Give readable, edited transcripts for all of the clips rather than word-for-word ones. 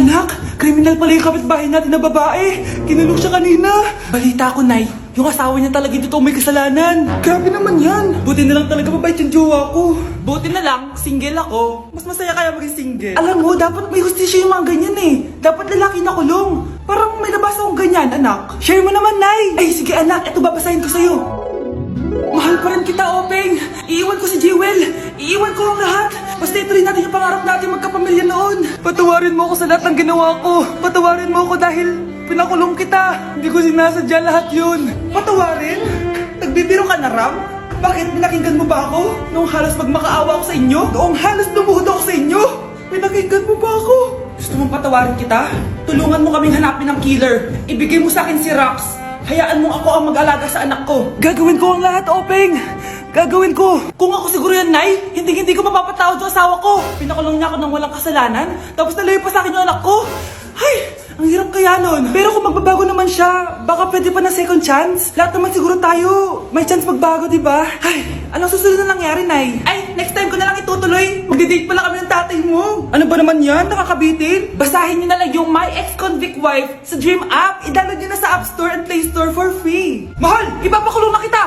Anak, kriminal pala yung kapitbahay natin na babae. Kinulong siya kanina. Balita ko, Nay. Yung asawa niya talaga dito may kasalanan. Grabe naman yan. Buti na lang talaga mabait yung jowa ko. Buti na lang, single ako. Mas masaya kaya maging single. Alam mo, dapat may hustisya yung mga ganyan eh. Dapat lalaki na kulong. Parang may nabasa akong ganyan, anak. Share mo naman, Nay. Ay, sige anak, ito babasahin ko sa'yo. Mahal pa rin kita, Openg. Iiwan ko si Jewel. Iiwan ko ang lahat. Basta ituloy natin yung pangarap natin magkapamilya noon. Patawarin mo ako sa lahat ng ginawa ko. Patawarin mo ako dahil pinakulong kita. Hindi ko sinasadya lahat yun. Patawarin? Nagbibiro ka na, Ram? Bakit pinakinggan mo ba ako? Noong halos magmakaawa ako sa inyo? Noong halos lumuhod ako sa inyo? Pinakinggan mo ba ako? Gusto mong patawarin kita? Tulungan mo kaming hanapin ng killer. Ibigay mo sa akin si Rox. Hayaan mo ako ang mag-alaga sa anak ko. Gagawin ko ang lahat, Openg. Gagawin ko. Kung ako siguro yan, Nay, hindi ko mapapatawad sa asawa ko. Pinakulong niya ako ng walang kasalanan, tapos nalayo pa sa akin yung anak ko. Ay, ang hirap kaya nun. Pero kung magbabago naman siya, baka pwede pa na second chance. Lahat naman siguro tayo may chance magbago, di ba? Ay, anong susunod na nangyari, Nay? Ay, next time ko na lang itutuloy. Magdi-date pala kami ng tatay mo. Ano ba naman yan? Nakakabitin? Basahin niyo na lang yung My Ex-Convict Wife sa Dream App. I-download niyo na sa App Store and Play Store for free. Mahal, ipapakulong na kita.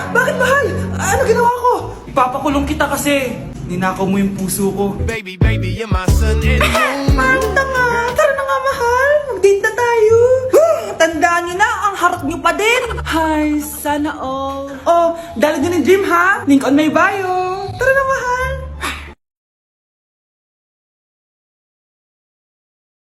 Bakit mahal? Ano ginawa ko? Ipapakulong kita kasi ninakaw mo yung puso ko. Baby, you're my sun and moon. Parang tanga. Tara na nga, mahal. Mag-date na tayo. Tandaan niyo na, ang harap niyo pa din. Hi, sana all. Oh, dala niyo ng dream, ha? Link on my bio. Tara na, mahal.